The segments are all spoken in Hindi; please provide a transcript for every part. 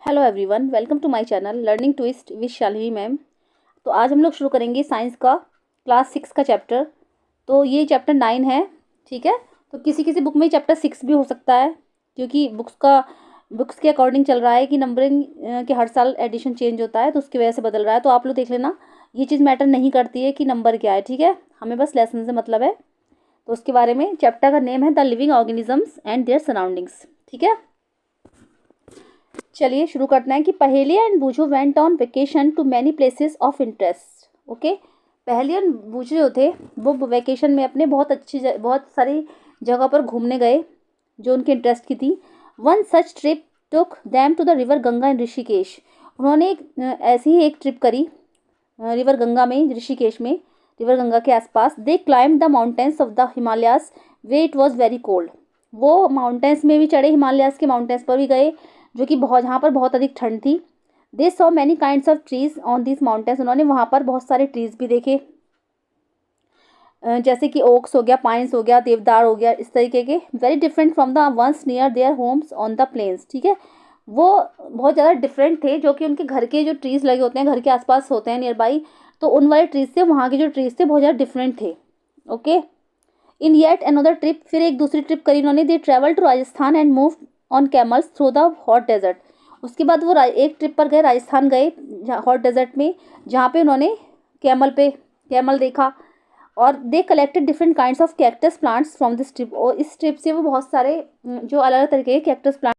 Hello everyone, welcome to my channel learning twist with Shalini ma'am. तो आज हम लोग शुरू करेंगे साइंस का क्लास 6 का चैप्टर। तो ये चैप्टर 9 है, ठीक है। तो किसी किसी बुक में चैप्टर 6 भी हो सकता है, क्योंकि बुक्स के अकॉर्डिंग चल रहा है कि नंबरिंग के हर साल एडिशन चेंज होता है, तो उसकी वजह से बदल रहा है। तो आप लोग देख लेना, ये चीज़ मैटर नहीं करती है कि नंबर क्या है, ठीक है। हमें बस लेसन से मतलब है। तो उसके बारे में चैप्टर का नेम है the living organisms and their surroundings, ठीक है। चलिए शुरू करते हैं कि Paheli and Boojho went on vacation to many places of interest. Okay, Paheli and Boojho जो थे वो वेकेशन में अपने बहुत सारी जगह पर घूमने गए जो उनके इंटरेस्ट की थी। One such trip took them to the river Ganga in Rishikesh. उन्होंने ऐसी ही एक ट्रिप करी रिवर गंगा में, ऋषिकेश में, रिवर गंगा के आसपास। They climb the mountains of the Himalayas where it was very cold. वो माउंटेन्स में भी चढ़े, हिमालयाज के माउंटेन्स पर भी गए जो कि जहाँ पर बहुत अधिक ठंड थी। They saw many kinds of trees on this mountains. उन्होंने वहाँ पर बहुत सारे ट्रीज भी देखे, जैसे कि ओक्स हो गया, पाइन्स हो गया, देवदार हो गया, इस तरीके के। Very different from the ones near their homes on the plains, ठीक है। वो बहुत ज़्यादा डिफरेंट थे जो कि उनके घर के जो ट्रीज लगे होते हैं, घर के आसपास होते हैं नियर बाई, तो उन वाले ट्रीज से वहाँ के जो ट्रीज थे बहुत ज़्यादा डिफरेंट थे। Okay, in yet another trip, फिर एक दूसरी ट्रिप करी उन्होंने। They travel to Rajasthan and move on camels through the hot desert. उसके बाद वो एक ट्रिप पर गए, राजस्थान गए हॉट डेजर्ट में, जहाँ पे उन्होंने कैमल देखा। और they collected different kinds of cactus plants from this trip. और इस ट्रिप से वो बहुत सारे जो अलग अलग तरीके के cactus plant.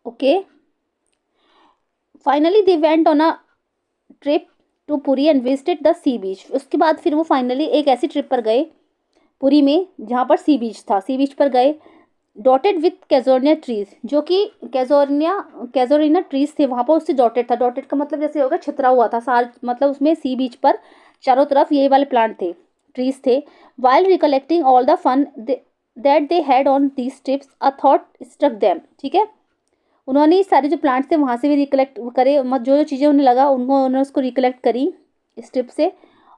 Okay, finally they went on a trip to Puri and visited the sea beach. उसके बाद फिर वो फाइनली एक ऐसी ट्रिप पर गए पुरी में जहाँ पर सी बीच था। सी बीच पर गए, डॉटेड विथ कैजोरिया ट्रीज, जो कि कैजोरिना ट्रीज थे वहाँ पर, उससे डॉटेड था। डॉटेड का मतलब जैसे होगा छितरा हुआ था सार, मतलब उसमें सी बीच पर चारों तरफ यही वाले प्लांट थे, ट्रीज थे। While recollecting all the fun that they had on these trips a thought struck them, ठीक है। उन्होंने ये सारे जो प्लांट्स थे वहाँ से भी रिकलेक्ट करे, जो जो चीज़ें उन्हें लगा उन्होंने उसको रिकलेक्ट करी इस ट्रिप से।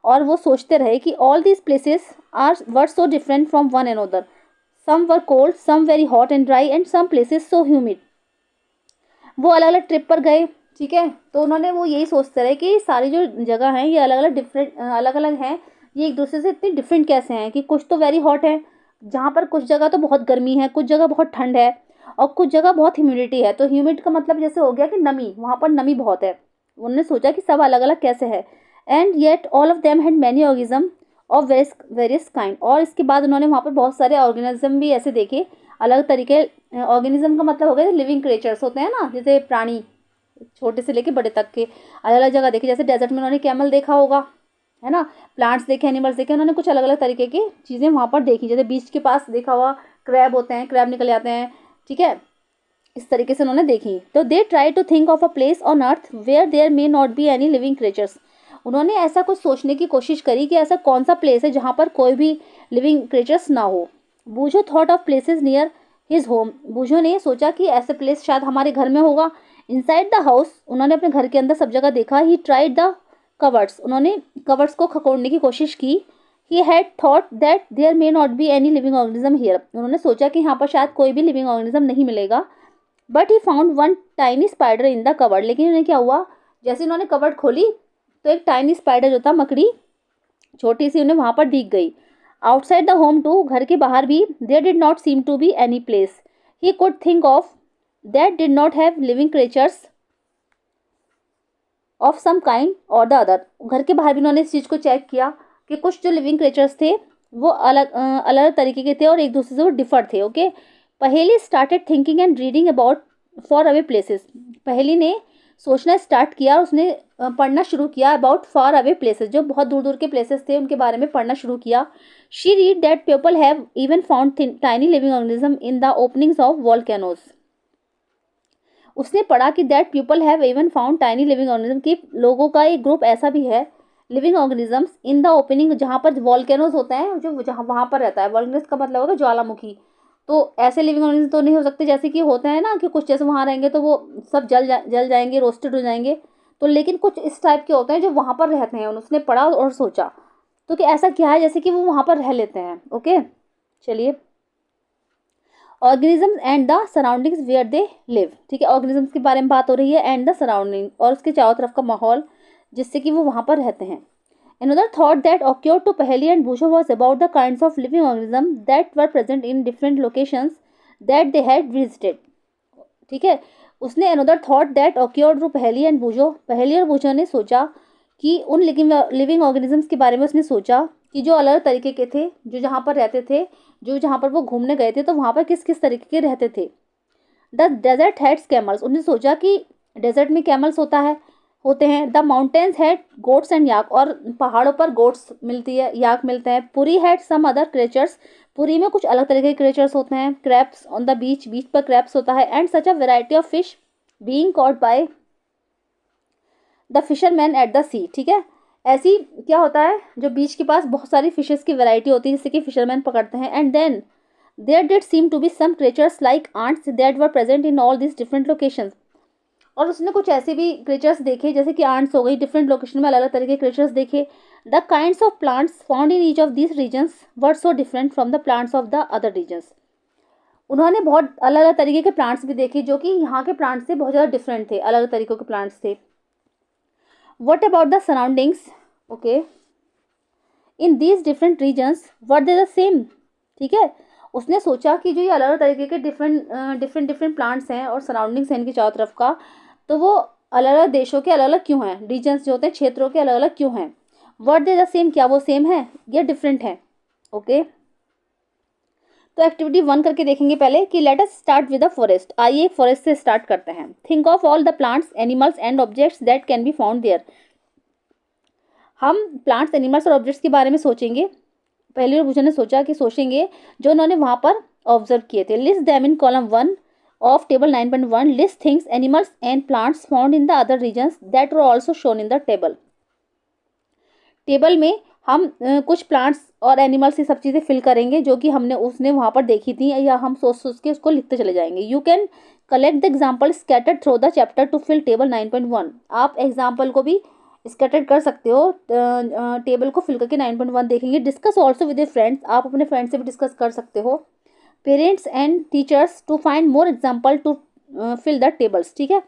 और वो सोचते रहे कि all these places are were so different from one another. Some were cold, some very hot and dry, and some places so humid. वो अलग अलग ट्रिप पर गए, ठीक है। तो उन्होंने वो यही सोचते रहे कि सारी जो जगह हैं ये अलग अलग हैं, ये एक दूसरे से इतनी डिफरेंट कैसे हैं कि कुछ तो वेरी हॉट है, जहाँ पर कुछ जगह तो बहुत गर्मी है, कुछ जगह बहुत ठंड है, और कुछ जगह बहुत ह्यूमिडिटी है। तो ह्यूमिड का मतलब जैसे हो गया कि नमी, वहाँ पर नमी बहुत है। उन्होंने सोचा कि सब अलग अलग कैसे है। And yet all of them had many organism of various kind. और इसके बाद उन्होंने वहाँ पर बहुत सारे ऑर्गेनिज्म भी ऐसे देखे, अलग तरीके। ऑर्गेनिज्म का मतलब हो गया लिविंग क्रिएचर्स होते हैं ना, जैसे प्राणी, छोटे से लेके बड़े तक के, अलग अलग जगह देखे। जैसे डेजर्ट में उन्होंने कैमल देखा होगा, है ना, प्लांट्स देखे, एनिमल्स देखे। उन्होंने कुछ अलग अलग तरीके की चीज़ें वहाँ पर देखी। जैसे बीच के पास देखा हुआ क्रैब होते हैं, क्रैब निकल जाते हैं, ठीक है। इस तरीके से उन्होंने देखी। तो they try to think of a place on earth where there may not be any living creatures. उन्होंने ऐसा कुछ सोचने की कोशिश करी कि ऐसा कौन सा प्लेस है जहाँ पर कोई भी लिविंग क्रिएचर्स ना हो। Boojho thought of places near his home. Boojho ने सोचा कि ऐसे प्लेस शायद हमारे घर में होगा। इनसाइड द हाउस, उन्होंने अपने घर के अंदर सब जगह देखा। ही ट्राइड द कवर्ड्स, उन्होंने कवर्ड्स को खकोड़ने की कोशिश की। He had thought that there may not be any living organism here. उन्होंने सोचा कि यहाँ पर शायद कोई भी लिविंग ऑर्गेनिज्म नहीं मिलेगा। But he found one tiny spider in the covered. लेकिन उन्हें क्या हुआ, जैसे उन्होंने कवर्ड खोली तो एक टाइनी स्पाइडर जो था, मकड़ी छोटी सी, उन्हें वहां पर दिख गई। आउटसाइड द होम टू, घर के बाहर भी, there did not seem to be any place he could think of that did not have living creatures of some kind or the other. घर के बाहर भी उन्होंने इस चीज़ को चेक किया कि कुछ जो लिविंग क्रिएचर्स थे वो अलग तरीके के थे और एक दूसरे से वो डिफर थे। ओके, पहेली started thinking and reading about for away places. पहेली ने सोचना स्टार्ट किया, उसने पढ़ना शुरू किया अबाउट फार अवे प्लेसेस, जो बहुत दूर दूर के प्लेसेस थे उनके बारे में पढ़ना शुरू किया। She read that people have even found tiny living organism in the openings of volcanoes. उसने पढ़ा कि that people have even found tiny living organism, की लोगों का एक ग्रुप ऐसा भी है living organisms in the opening, जहाँ पर वॉल्केनोज होते हैं, जो जहाँ वहाँ पर रहता है। वॉल्केनोज का मतलब होगा ज्वालामुखी। तो ऐसे लिविंग ऑर्गेनिज्म तो नहीं हो सकते जैसे कि होते हैं ना कि कुछ जैसे वहाँ रहेंगे तो वो सब जल जाएंगे, रोस्टेड हो जाएंगे। तो लेकिन कुछ इस टाइप के होते हैं जो वहाँ पर रहते हैं। उसने पढ़ा और सोचा तो कि ऐसा क्या है जैसे कि वो वहाँ पर रह लेते हैं। ओके, चलिए। Organisms and the surroundings where they live, ठीक है, ऑर्गेनिजम्स के बारे में बात हो रही है, एंड द सराउंडिंग, और उसके चारों तरफ का माहौल जिससे कि वो वहाँ पर रहते हैं. Another thought that occurred to Paheli and Bouchot was about the kinds of living organisms that were present in different locations that they had visited. ठीक है, उसने another thought that occurred to Paheli and Bouchot, पहेली और बूचो ने सोचा कि उन लिविंग ऑर्गेनिजम्स के बारे में उसने सोचा कि जो अलग तरीके के थे, जो जहाँ पर रहते थे, जो जहाँ पर वो घूमने गए थे तो वहाँ पर किस किस तरीके के रहते थे. द डेजर्ट हैड्स कैमल्स, उन्होंने सोचा कि डेजर्ट में कैमल्स होते हैं. The mountains had goats and yak, और पहाड़ों पर गोट्स मिलती है, याक मिलते हैं. Puri had some other creatures, Puri में कुछ अलग तरह के क्रिएचर्स होते हैं. Crabs on the beach, beach पर क्रैब्स होता है. And such a variety of fish being caught by the fisherman at the sea, ठीक है, ऐसी क्या होता है जो बीच के पास बहुत सारी फिशेस की वैरायटी होती है जिससे कि फिशरमैन पकड़ते हैं. And then there did seem to be some creatures like ants that were present in all this different locations, और उसने कुछ ऐसे भी क्रिएचर्स देखे जैसे कि आंट्स हो गई, डिफरेंट लोकेशन में अलग अलग तरह के क्रिएचर्स देखे. The kinds of plants found in each of this regions were so different from the plants of the other regions, उन्होंने बहुत अलग अलग तरीके के प्लांट्स भी देखे जो कि यहाँ के प्लांट्स से बहुत ज़्यादा डिफरेंट थे, अलग अलग तरीकों के प्लांट्स थे. What about the surroundings, okay, in these different regions were they the same, ठीक है, उसने सोचा कि जो ये अलग अलग तरीके के डिफरेंट प्लांट्स हैं और सराउंडिंग्स हैं इनकी चारों तरफ का, तो वो अलग अलग देशों के अलग अलग क्यों हैं, रीजन्स जो होते हैं क्षेत्रों के अलग अलग क्यों हैं. वर दे द सेम, क्या वो सेम है या डिफरेंट है. ओके, तो एक्टिविटी 1 करके देखेंगे पहले कि let us start with the forest. आइए फॉरेस्ट से स्टार्ट करते हैं. Think of all the plants, animals and objects that can be found there. हम प्लांट्स, एनिमल्स और ऑब्जेक्ट्स के बारे में सोचेंगे. पहले बूचो ने सोचा कि सोचेंगे जो उन्होंने वहाँ पर ऑब्जर्व किए थे. List them in column 1 of table 9.1. list things, animals and plants found in the other regions that were also shown in the table. Table में हम कुछ प्लांट्स और एनिमल्स ये सब चीज़ें फिल करेंगे जो कि उसने वहाँ पर देखी थी, या हम सोच सोच के उसको लिखते चले जाएंगे. You can collect the example scattered through the chapter to fill table 9.1. आप एग्जाम्पल को भी स्कैटर्ड कर सकते हो, टेबल को फिल करके 9.1 देखेंगे. Discuss also with your friends, आप अपने फ्रेंड्स से भी डिस्कस कर सकते हो. Parents and teachers to find more example to fill the tables, ठीक है,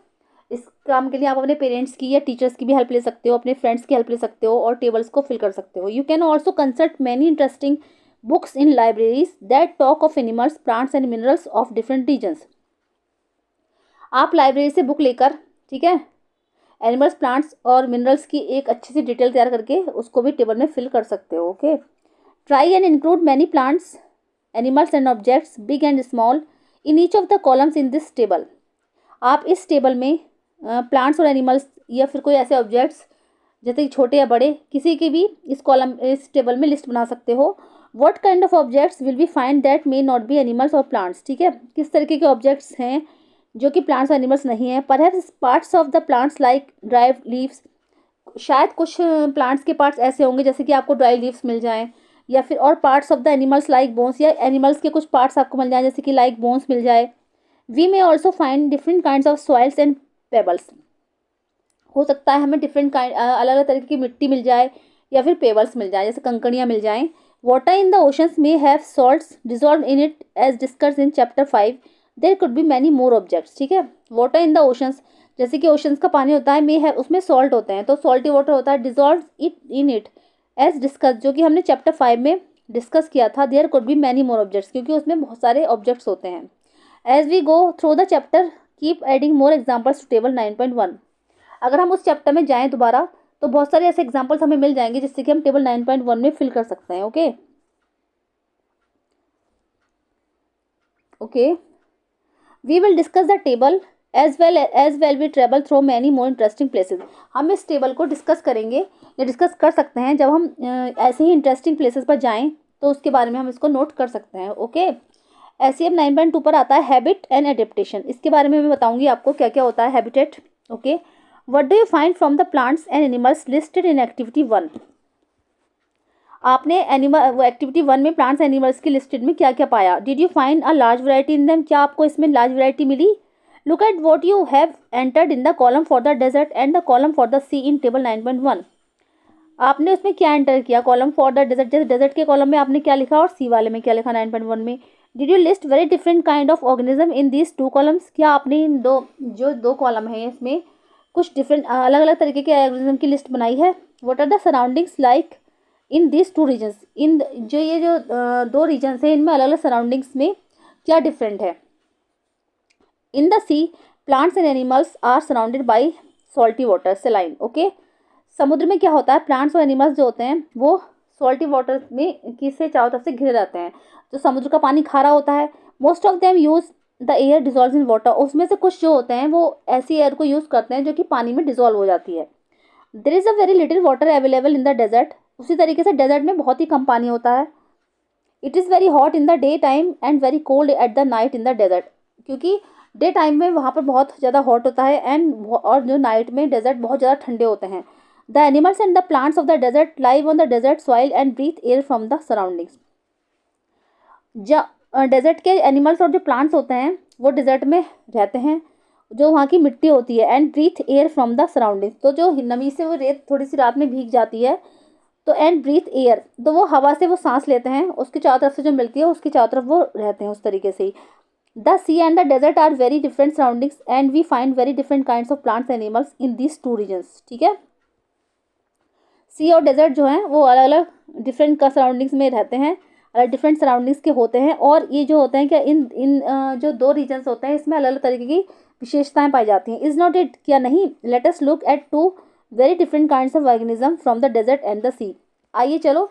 इस काम के लिए आप अपने पेरेंट्स की या टीचर्स की भी हेल्प ले सकते हो, अपने फ्रेंड्स की हेल्प ले सकते हो और टेबल्स को फिल कर सकते हो. You can also consult many interesting books in libraries that talk of animals, plants and minerals of different regions. आप लाइब्रेरी से बुक लेकर, ठीक है, एनिमल्स, प्लांट्स और मिनरल्स की एक अच्छी सी डिटेल तैयार करके उसको भी टेबल में फिल कर सकते हो. Okay, try and include many plants, animals and objects big and small in each of the columns in this table. आप इस टेबल में प्लांट्स और एनिमल्स या फिर कोई ऐसे ऑब्जेक्ट्स जैसे कि छोटे या बड़े किसी की भी इस टेबल में लिस्ट बना सकते हो. What kind of objects will be find that may not B animals और प्लांट्स, ठीक है, किस तरीके के ऑब्जेक्ट्स हैं जो कि प्लांट्स और एनिमल्स नहीं हैं. Perhaps parts of the plants like dry leaves, शायद कुछ प्लांट्स के पार्ट्स ऐसे होंगे जैसे कि आपको ड्राई लीव्स मिल जाएं, या फिर और parts of the animals like bones, या एनिमल्स के कुछ पार्ट्स आपको मिल जाए जैसे कि लाइक बोन्स मिल जाए. We may also find different kinds of soils and pebbles, हो सकता है हमें डिफरेंट अलग अलग तरीके की मिट्टी मिल जाए या फिर पेबल्स मिल जाए जैसे कंकड़ियाँ मिल जाएं. Water in the oceans may have salts dissolve in it as discussed in chapter 5. There could be many more objects, ठीक है. वाटर इन द ओशंस, जैसे कि ओशंस का पानी होता है, मे है उसमें सॉल्ट होते हैं तो सॉल्टी वाटर होता है. Dissolve it in it as discuss, जो कि हमने चैप्टर 5 में डिस्कस किया था. There could be many more objects, क्योंकि उसमें बहुत सारे ऑब्जेक्ट्स होते हैं. As we go through the chapter keep adding more examples to table 9.1. अगर हम उस चैप्टर में जाएँ दोबारा तो बहुत सारे ऐसे एग्जाम्पल्स हमें मिल जाएंगे जिससे कि हम टेबल 9.1 में फिल कर सकते हैं. Okay okay, we will discuss the table as well we travel through many more interesting places. हम इस टेबल को डिस्कस करेंगे या डिस्कस कर सकते हैं जब हम ऐसे ही इंटरेस्टिंग प्लेसेस पर जाएं तो उसके बारे में हम इसको नोट कर सकते हैं. ओके, SEM 9.2 पर आता है हैबिट एंड एडेप्टेशन. इसके बारे में मैं बताऊंगी आपको क्या क्या होता है habitat. Okay, what do you find from the plants and animals listed in activity 1. आपने एक्टिविटी 1 में प्लांट्स एनिमल्स की लिस्टेड में क्या क्या पाया. Did you find a large variety in them, क्या आपको इसमें लार्ज वैरायटी मिली. Look at what you have entered in the column for the desert and the column for the sea in table 9.1. आपने उसमें क्या एंटर किया, कॉलम फॉर द डेजर्ट, जैसे डेजर्ट के कॉलम में आपने क्या लिखा और सी वाले में क्या लिखा 9.1 में. Did you list very different kind of organism in these two columns? क्या आपने इन दो कॉलम है इसमें कुछ डिफरेंट अलग अलग तरीके के ऑर्गेनिज्म की लिस्ट बनाई है? What are the surroundings like in these two regions? इन जो दो रीजन्स हैं इनमें अलग अलग सराउंडिंग्स में क्या डिफरेंट है? In the sea plants and animals are surrounded by salty water saline. Okay, समुद्र में क्या होता है, प्लांट्स और एनिमल्स जो होते हैं वो सॉल्टी वाटर में किससे चारों तरफ से घिरे रहते हैं। तो समुद्र का पानी खारा होता है। Most of them use the air dissolve in water. उसमें से कुछ जो होते हैं वो ऐसी एयर को यूज़ करते हैं जो कि पानी में डिजॉल्व हो जाती है। There is a very little water available in the desert. उसी तरीके से डेजर्ट में बहुत ही कम पानी होता है। It is very hot in the day time and very cold at the night in the desert. क्योंकि डे टाइम में वहाँ पर बहुत ज़्यादा हॉट होता है और जो नाइट में डेजर्ट बहुत ज़्यादा ठंडे होते हैं। The animals and the plants of the desert live on the desert soil and breathe air from the surroundings. Desert के एनिमल्स और जो प्लांट्स होते हैं वो डेजर्ट में रहते हैं, जो वहाँ की मिट्टी होती है, and breathe air from the surroundings. तो जो नमी से वो रेत थोड़ी सी रात में भीग जाती है, तो एंड ब्रीथ एयर, तो वो हवा से वो सांस लेते हैं, उसकी चारों तरफ से जो मिलती है उसकी चारों तरफ वो रहते हैं उस तरीके से ही। The sea and the desert are very different surroundings and we find very different kinds of plants animals in these two regions. ठीक है, सी और डेजर्ट जो हैं वो अलग अलग डिफरेंट का सराउंडिंग्स में रहते हैं, अलग डिफरेंट सराउंडिंग्स के होते हैं। और ये जो होते हैं क्या इन इन जो दो रीजन्स होते हैं इसमें अलग अलग तरीके की विशेषताएं पाई जाती हैं। इज नॉट इट, क्या नहीं? Let us look at two very different kinds of organism from the desert and the sea. आइए चलो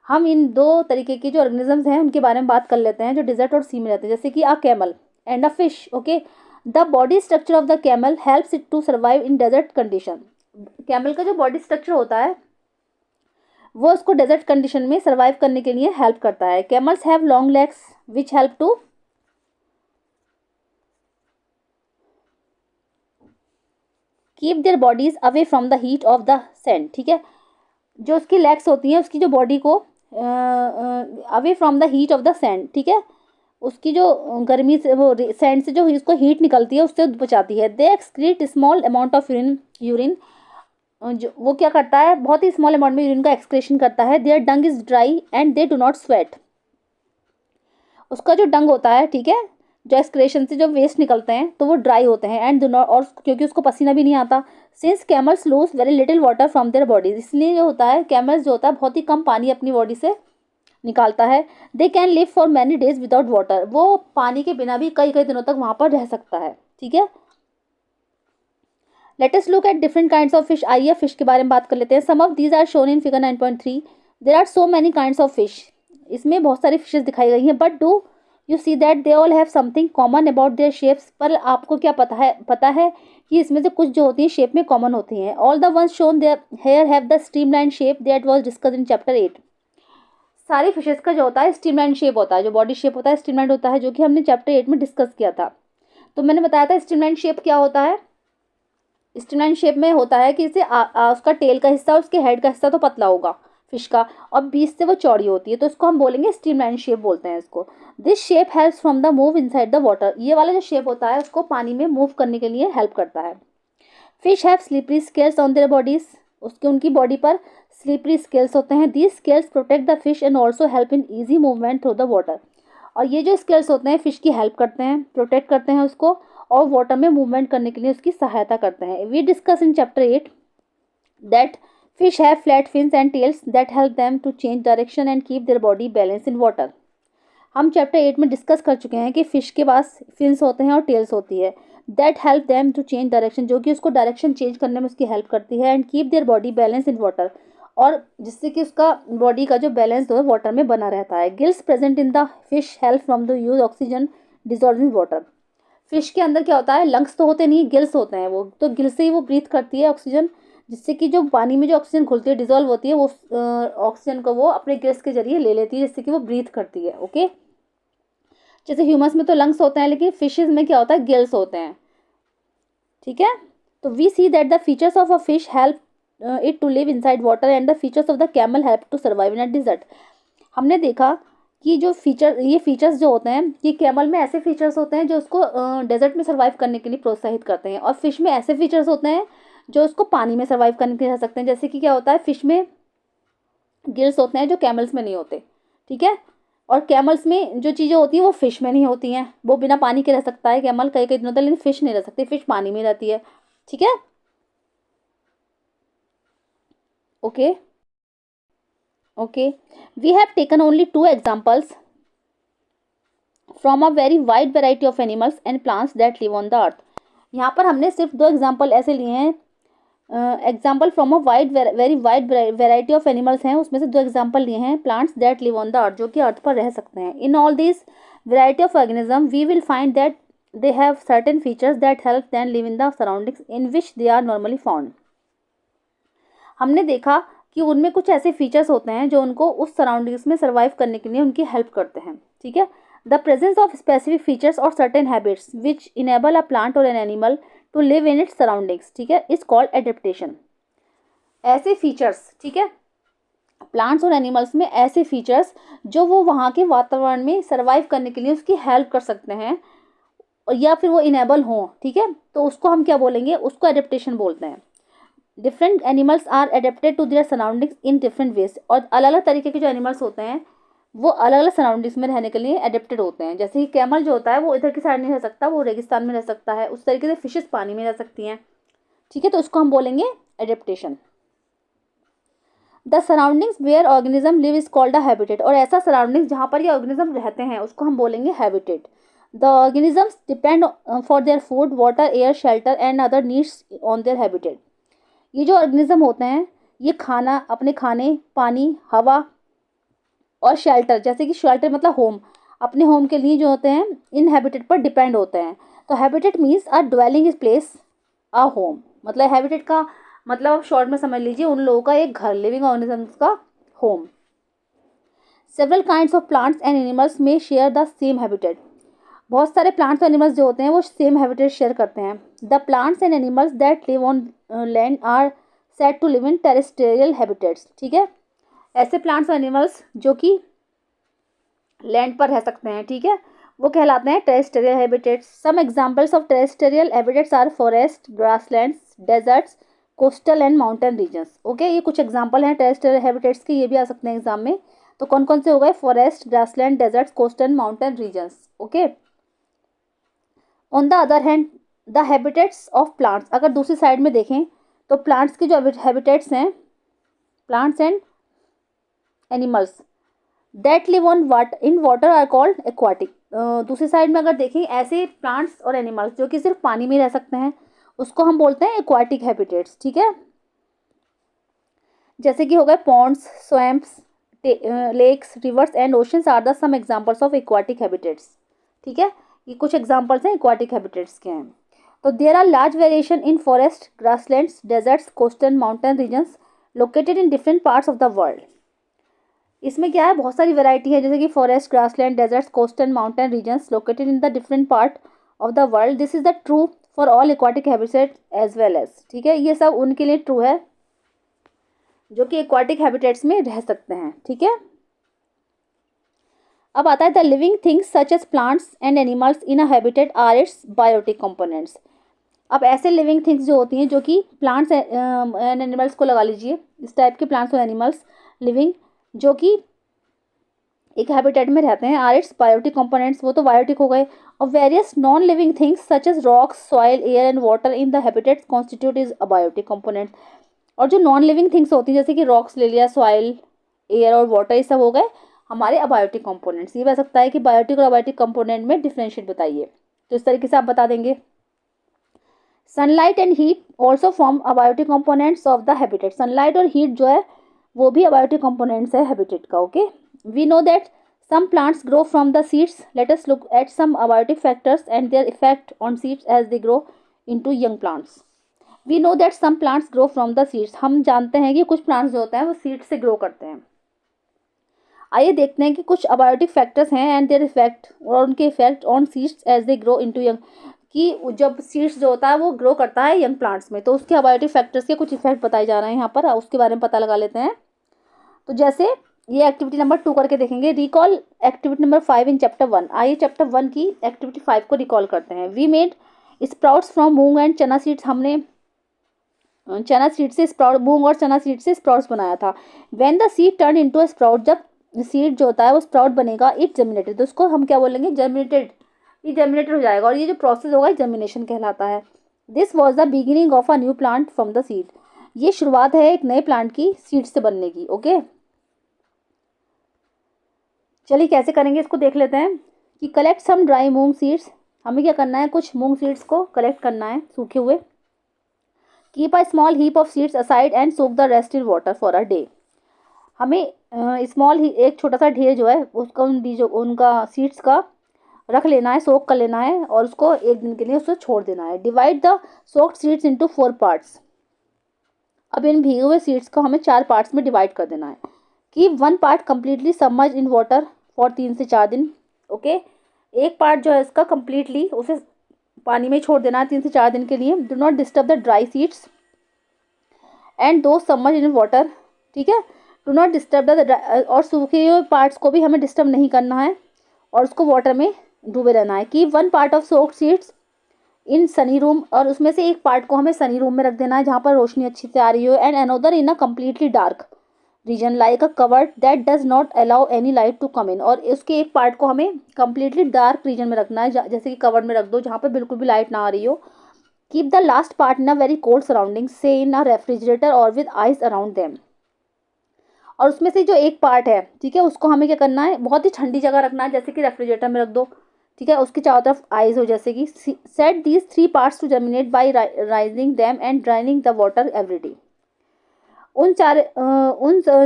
हम इन दो तरीके के जो ऑर्गेनिजम्स हैं उनके बारे में बात कर लेते हैं जो डेजर्ट और सी में रहते हैं। जैसे कि a camel and a fish. Okay, the body structure of the camel helps it to survive in desert condition. Camel का जो बॉडी स्ट्रक्चर होता है वो उसको डेजर्ट कंडीशन में सर्वाइव करने के लिए हेल्प करता है। Camels have long legs which help to keep their bodies away from the heat of the sand. ठीक है, जो उसकी लेग्स होती हैं उसकी जो बॉडी को away from the heat of the sand, ठीक है, उसकी जो गर्मी से वो सैंड से जो उसको हीट निकलती है उससे बचाती है। They excrete small amount of urine जो वो क्या करता है, बहुत ही स्मॉल अमाउंट में यूरिन का एक्सक्रेशन करता है। Their dung is dry and they do not sweat. उसका जो डंग होता है, ठीक है, जो एक्सक्रेशन से जो वेस्ट निकलते हैं तो वो ड्राई होते हैं एंड डू नॉट, और क्योंकि उसको पसीना भी नहीं आता। Since camels lose very little water from their bodies, इसलिए जो होता है कैमल्स जो होता है बहुत ही कम पानी अपनी बॉडी से निकालता है। They can live for many days without water, वो पानी के बिना भी कई कई दिनों तक वहाँ पर रह सकता है। ठीक है, let us look at different kinds of fish. आइए फिश के बारे में बात कर लेते हैं। Some of these are shown in figure 9.3। There are so many kinds of fish. इसमें बहुत सारी फिशेस दिखाई गई हैं, but do you see that they all have something common about their shapes. पर आपको क्या पता है कि इसमें से कुछ जो होती हैं शेप में कॉमन होती हैं। All the ones shown their hair have the streamline shape that was discussed in chapter 8। सारी फिशेस का जो होता है स्ट्रीमलाइन शेप होता है, जो बॉडी शेप होता है स्ट्रीमलाइन होता है, जो कि हमने चैप्टर 8 में डिस्कस किया था। तो मैंने बताया था स्ट्रीमलाइन शेप क्या होता है। स्ट्रीमलाइन शेप में होता है कि इसे उसका टेल का हिस्सा, उसके हेड का हिस्सा तो पतला होगा फिश का, और बीच से वो चौड़ी होती है, तो इसको हम बोलेंगे स्ट्रीमलाइन शेप बोलते हैं इसको। This shape helps from the move inside the water. ये वाला जो शेप होता है उसको पानी में मूव करने के लिए हेल्प करता है। Fish have slippery scales on their bodies. उनकी बॉडी पर स्लिपरी स्केल्स होते हैं। These scales protect the fish and also help in easy movement through the water. और ये जो स्केल्स होते हैं फिश की हेल्प करते हैं, प्रोटेक्ट करते हैं उसको, और वाटर में मूवमेंट करने के लिए उसकी सहायता करते हैं। We discuss in chapter 8 that fish have flat fins and tails that help them to change direction and keep their body balance in water. हम चैप्टर 8 में डिस्कस कर चुके हैं कि फिश के पास फिन्स होते हैं और टेल्स होती है, that help them to change direction, जो कि उसको डायरेक्शन चेंज करने में उसकी हेल्प करती है, and keep their body balance in water, और जिससे कि उसका बॉडी का जो बैलेंस जो है वाटर में बना रहता है। Gills present in the fish help from the use oxygen dissolve in water. Fish के अंदर क्या होता है, लंग्स तो होते नहीं, गिल्स होते हैं, वो तो गिल्स से ही वो ब्रीथ करती है ऑक्सीजन, जिससे कि जो पानी में जो ऑक्सीजन घुलती है, डिजॉल्व होती है, वो ऑक्सीजन को वो अपने गिल्स के जरिए ले लेती है, जिससे कि वो ब्रीथ करती है। ओके, जैसे ह्यूमंस में तो लंग्स होते हैं, लेकिन फिशेज में क्या होता है, गिल्स होते हैं। ठीक है, तो we see that the features of a fish help it to live inside water and the features of the camel help to survive in a desert. हमने देखा कि जो ये फीचर्स जो होते हैं, ये कैमल में ऐसे फीचर्स होते हैं जो उसको डेजर्ट में सर्वाइव करने के लिए प्रोत्साहित करते हैं, और फिश में ऐसे फीचर्स होते हैं जो उसको पानी में सर्वाइव करने के लिए रह सकते हैं। जैसे कि क्या होता है, फिश में गिल्स होते हैं जो कैमल्स में नहीं होते। ठीक है, और कैमल्स में जो चीज़ें होती हैं वो फिश में नहीं होती हैं, वो बिना पानी के रह सकता है कैमल कई कई दिनों तक, लेकिन फिश नहीं रह सकती, फिश पानी में रहती है। ठीक है, okay okay. We have taken only 2 examples from a very wide variety of animals and plants that live on the earth. यहाँ पर हमने सिर्फ 2 एग्जाम्पल ऐसे लिए हैं, example from a wide very wide variety of animals हैं, उसमें से 2 एग्जाम्पल लिए हैं plants that live on the earth, जो कि अर्थ पर रह सकते हैं। In all this variety of organism we will find that they have certain features that help them live in the surroundings in which they are normally found. हमने देखा कि उनमें कुछ ऐसे फीचर्स होते हैं जो उनको उस सराउंडिंग्स में सर्वाइव करने के लिए उनकी हेल्प करते हैं। ठीक है, the presence of specific features और certain habits which enable a plant or an animal to live in its surroundings, ठीक है, इज कॉल्ड एडेप्टेशन। ऐसे फीचर्स, ठीक है, प्लांट्स और एनिमल्स में ऐसे फीचर्स जो वो वहाँ के वातावरण में सर्वाइव करने के लिए उसकी हेल्प कर सकते हैं या फिर वो इनेबल हों, ठीक है, तो उसको हम क्या बोलेंगे, उसको एडेप्टेशन बोलते हैं। Different animals are adapted to their surroundings in different ways, और अलग अलग तरीके के जो एनिमल्स होते हैं वो अलग अलग सराउंडिंग्स में रहने के लिए एडेप्टेड होते हैं। जैसे कि कैमल जो होता है वो इधर की साइड नहीं रह सकता, वो रेगिस्तान में रह सकता है, उस तरीके से फिशेस पानी में रह सकती हैं। ठीक है, तो उसको हम बोलेंगे adaptation. The surroundings where organism live is called a habitat, और ऐसा सराउंडिंग्स जहाँ पर ये ऑर्गेनिज्म रहते हैं उसको हम बोलेंगे habitat. The organisms depend for their food water air shelter and other needs on their habitat. ये जो ऑर्गेनिज्म होते हैं ये खाना, अपने खाने, पानी, हवा और शेल्टर, जैसे कि शेल्टर मतलब होम, अपने होम के लिए जो होते हैं इन हैबिटेट पर डिपेंड होते हैं। तो habitat means a dwelling is place a home, मतलब हैबिटेट का मतलब शॉर्ट में समझ लीजिए उन लोगों का एक घर, लिविंग ऑर्गेनिजम्स का home. Several kinds of plants and animals में शेयर द सेम हैबिटेट। बहुत सारे प्लांट्स और एनिमल्स जो होते हैं वो सेम हैबिटेट शेयर करते हैं। The plants and animals that live on land are said to live in terrestrial habitats. ठीक है, ऐसे प्लांट्स और एनिमल्स जो कि लैंड पर रह सकते हैं, ठीक है, वो कहलाते हैं terrestrial habitats. Some examples of terrestrial habitats are forest, grasslands, deserts, coastal and mountain regions. Okay, ये कुछ एग्जांपल हैं टेरेस्ट्रियल हैबिटेट्स के, ये भी आ सकते हैं एग्जाम में। तो कौन कौन से हो गए, forest, grassland, deserts, coastal, mountain regions. Okay, on the other hand the habitats of plants, अगर दूसरी साइड में देखें तो प्लांट्स की जो हैबिटेट्स हैं, plants and animals that live on in water are called aquatic. दूसरी साइड में अगर देखें ऐसे प्लांट्स और एनिमल्स जो कि सिर्फ पानी में रह सकते हैं उसको हम बोलते हैं एक्वाटिक हैबिटेट्स। ठीक है, जैसे कि हो गए ponds, swamps, lakes, rivers and oceans are the some examples of aquatic habitats. ठीक है, ये कुछ एग्जांपल्स हैं एक्वाटिक हैबिटेट्स के हैं। तो there are large variation in forest, grasslands, deserts, coastal, mountain regions located in different parts of the world. इसमें क्या है, बहुत सारी वैरायटी है, जैसे कि forest, grassland, deserts, coastal, mountain regions located in the different part of the world. This is the true for all aquatic habitat as well as. ठीक है, ये सब उनके लिए ट्रू है जो कि एक्वाटिक हैबिटेट्स में रह सकते हैं। ठीक है, अब आता है the living things such as plants and animals in a habitat are its biotic components. अब ऐसे लिविंग थिंग्स जो होती हैं जो कि प्लांट्स एंड एनिमल्स को लगा लीजिए, इस टाइप के प्लांट्स और एनिमल्स लिविंग जो कि एक हैबिटेट में रहते हैं, आर इट्स बायोटिक कंपोनेंट्स, वो तो बायोटिक हो गए। और various non living things such as rocks, soil, air and water in the habitats constitute is abiotic component. और जो नॉन लिविंग थिंग्स होती हैं जैसे कि रॉक्स ले लिया, सॉइल, एयर और वाटर, ये सब हो गए हमारे अबायोटिक कंपोनेंट्स। ये बता सकता है कि बायोटिक और अबायोटिक कंपोनेंट में डिफरेंशिएट बताइए, तो इस तरीके से आप बता देंगे। Sunlight and heat also form abiotic components of the habitat. Sunlight और हीट जो है वो भी अबायोटिक कंपोनेंट्स है हैबिटेट का। Okay, we know that some plants grow from the seeds. Let us look at some abiotic factors and their effect on seeds as they grow into young plants. We know that some plants grow from the seeds. हम जानते हैं कि कुछ plants जो होते हैं वो seeds से grow करते हैं। आइए देखते हैं कि कुछ abiotic factors हैं and their effect और उनके effect on seeds as they grow into young, कि जब seeds जो होता है वो grow करता है young plants में, तो उसके abiotic factors के कुछ effect बताए जा रहे हैं यहाँ पर, उसके बारे में पता लगा लेते हैं। तो जैसे ये एक्टिविटी नंबर 2 करके देखेंगे, recall activity number 5 in chapter 1। आइए चैप्टर 1 की एक्टिविटी 5 को रिकॉल करते हैं। We made sprouts from moong and chana seeds. हमने चना सीड से स्प्राउट, मूंग और चना सीड से स्प्राउट्स बनाया था। When the seed turn into a sprout, जब सीड जो होता है वो स्प्राउट बनेगा, इट जर्मिनेटेड, तो उसको हम क्या बोलेंगे, जर्मिनेटेड, ये जर्मिनेटेड हो जाएगा और ये जो प्रोसेस होगा जर्मिनेशन कहलाता है। This was the beginning of a new plant from the seed, ये शुरुआत है एक नए प्लांट की सीड से बनने की। ओके, चलिए कैसे करेंगे इसको देख लेते हैं कि कलेक्ट सम ड्राई मूंग सीड्स, हमें क्या करना है, कुछ मूंग सीड्स को कलेक्ट करना है सूखे हुए। Keep a small heap of seeds aside and soak the rest in water for a day, हमें स्मॉल ही एक छोटा सा ढेर जो है उसका उन बीजों उनका सीड्स का रख लेना है, सोक कर लेना है और उसको एक दिन के लिए उसको छोड़ देना है। Divide the soaked seeds into 4 parts, अब इन भीगे हुए सीड्स को हमें 4 पार्ट्स में डिवाइड कर देना है। Keep 1 part completely submerge in water for 3 से 4 दिन। ओके, एक पार्ट जो है इसका कम्प्लीटली उसे पानी में छोड़ देना है 3 से 4 दिन के लिए। Do not disturb the dry seeds and दो सबमर्ज इन वाटर, ठीक है, डू नॉट डिस्टर्ब द, और सूखे हुए पार्ट्स को भी हमें डिस्टर्ब नहीं करना है और उसको वाटर में डूबे रहना है। Keep 1 part of soaked seeds in Sunny room, और उसमें से एक पार्ट को हमें सनी रूम में रख देना है जहाँ पर रोशनी अच्छी से आ रही हो। And another in a completely dark region like a covered that does not allow any light to come in, और उसके एक पार्ट को हमें कम्प्लीटली डार्क रीजन में रखना है, जैसे कि कवर्ड में रख दो जहाँ पर बिल्कुल भी लाइट ना आ रही हो। Keep the last part in a very cold surrounding, से इन अ रेफ्रिजरेटर और विद आइस अराउंड देम, और उसमें से जो एक पार्ट है, ठीक है, उसको हमें क्या करना है, बहुत ही ठंडी जगह रखना है, जैसे कि रेफ्रिजरेटर में रख दो, ठीक है, उसके चारों तरफ आइज हो, जैसे कि set these 3 parts to germinate by rising them and draining the water every day,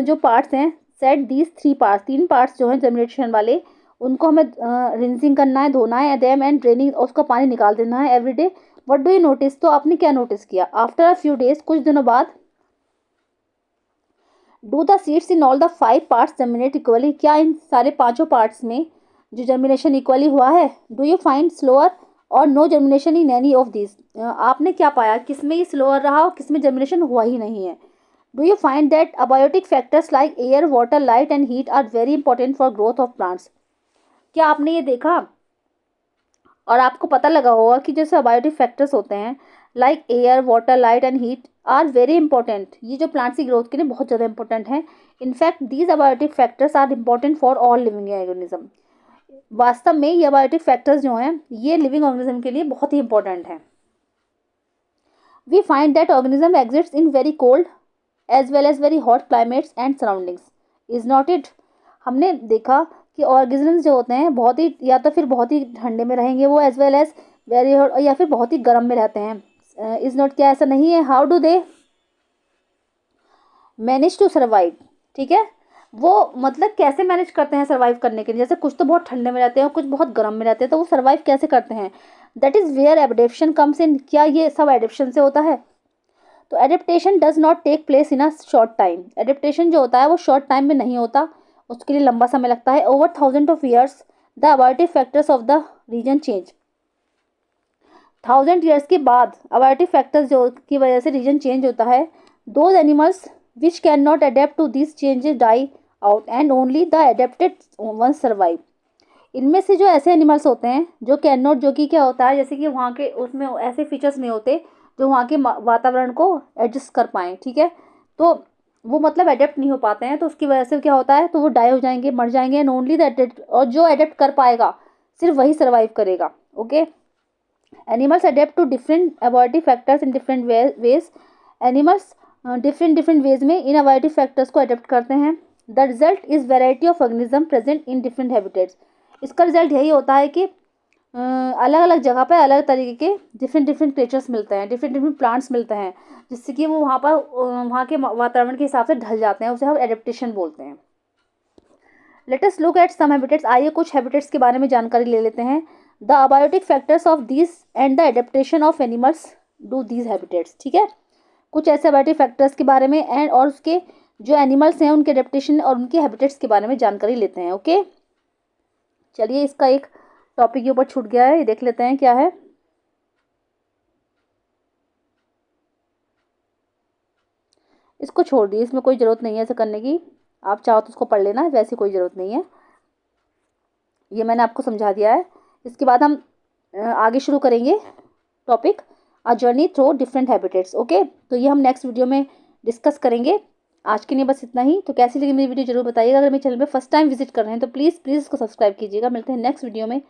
जो पार्ट्स हैं, सेट दीज 3 पार्ट्स, 3 पार्ट्स जो हैं जर्मिनेशन वाले, उनको हमें रिंसिंग करना है, धोना है देम एंड ड्रेनिंग, उसका पानी निकाल देना है every day. What do you notice, तो आपने क्या नोटिस किया, आफ्टर अ फ्यू डेज, कुछ दिनों बाद, do the seeds in all the 5 parts germinate equally, क्या इन सारे पांचों पार्ट्स में जो जर्मिनेशन इक्वली हुआ है। Do you find slower or no germination in any of this, आपने क्या पाया, किसमें ये स्लोअर रहा और किसमें जर्मिनेशन हुआ ही नहीं है। Do you find that abiotic factors like air, water, light and heat are very important for growth of plants, क्या आपने ये देखा और आपको पता लगा होगा कि जैसे अबायोटिक फैक्टर्स होते हैं like air, water, light and heat are very important, ये जो प्लांट्स की ग्रोथ के लिए बहुत ज़्यादा इंपॉर्टेंट है। In fact these abiotic factors are important for all living organism, वास्तव में ये अबायोटिक फैक्टर्स जो हैं ये लिविंग ऑर्गेनिज्म के लिए बहुत ही इंपॉर्टेंट हैं। We find that organism exist in very cold as well as very hot climates and surroundings, is not it, हमने देखा कि ऑर्गेनिजम्स जो होते हैं बहुत ही, या तो फिर बहुत ही ठंडे में रहेंगे वो, as well as very hot, या फिर बहुत ही गर्म में रहते हैं। इज नॉट, क्या ऐसा नहीं है, how do they manage to survive, ठीक है, वो मतलब कैसे मैनेज करते हैं सर्वाइव करने के लिए, जैसे कुछ तो बहुत ठंडे में रहते हैं और कुछ बहुत गर्म में रहते हैं, तो वो सर्वाइव कैसे करते हैं। That is where adaptation comes in, क्या ये सब एडेप्शन से होता है। तो adaptation does not take place in a short time, adaptation जो होता है वो शॉर्ट टाइम में नहीं होता, उसके लिए लंबा समय लगता है। Over 1000 of years the abiotic factors of the region change, 1000 years के बाद अबायोटिक फैक्टर्स जो की वजह से रीजन चेंज होता है। Those animals which can not adapt to this changes die out and only the adapted ones survive, इनमें से जो ऐसे एनिमल्स होते हैं जो कैन नॉट, जो कि क्या होता है, जैसे कि वहाँ के उसमें ऐसे फीचर्स नहीं होते जो वहाँ के वातावरण को एडजस्ट कर पाएँ, ठीक है, तो वो मतलब एडेप्ट नहीं हो पाते हैं, तो उसकी वजह से क्या होता है, तो वो डाई हो जाएंगे, मर जाएंगे। एंड ओनली दैट, और जो एडेप्ट कर पाएगा सिर्फ वही सर्वाइव करेगा। Okay, animals adapt to different abiotic factors in different ways, animals different ways में इन अबायोटिक फैक्टर्स को अडेप्ट करते हैं। The result is variety of organism present in different habitats, इसका रिजल्ट यही होता है कि अलग अलग जगह पे अलग तरीके के डिफरेंट क्रिएचर्स मिलते हैं, डिफरेंट प्लांट्स मिलते हैं, जिससे कि वो वहाँ पर वहाँ के वातावरण के हिसाब से ढल जाते हैं, उसे हम एडेप्टेशन बोलते हैं। Let us look at some habitats, आइए कुछ हैबिटेट्स के बारे में जानकारी ले लेते हैं। The abiotic factors of this and the adaptation of animals do these habitats, ठीक है, कुछ ऐसे अबायोटिक फैक्टर्स के बारे में एंड और उसके जो एनिमल्स हैं उनके एडेप्टेशन और उनके हैबिटेट्स के बारे में जानकारी लेते हैं। ओके, चलिए इसका एक टॉपिक के ऊपर छूट गया है, ये देख लेते हैं क्या है। इसको छोड़ दिए, इसमें कोई ज़रूरत नहीं है ऐसा करने की, आप चाहो तो उसको पढ़ लेना, वैसे कोई ज़रूरत नहीं है, ये मैंने आपको समझा दिया है। इसके बाद हम आगे शुरू करेंगे topic a journey through different habitats. Okay, तो ये हम नेक्स्ट वीडियो में डिस्कस करेंगे। आज के लिए बस इतना ही। तो कैसी लगी मेरी वीडियो जरूर बताइएगा। अगर मेरे चैनल पे फर्स्ट टाइम विजिट कर रहे हैं तो प्लीज़ इसको सब्सक्राइब कीजिएगा। मिलते हैं नेक्स्ट वीडियो में।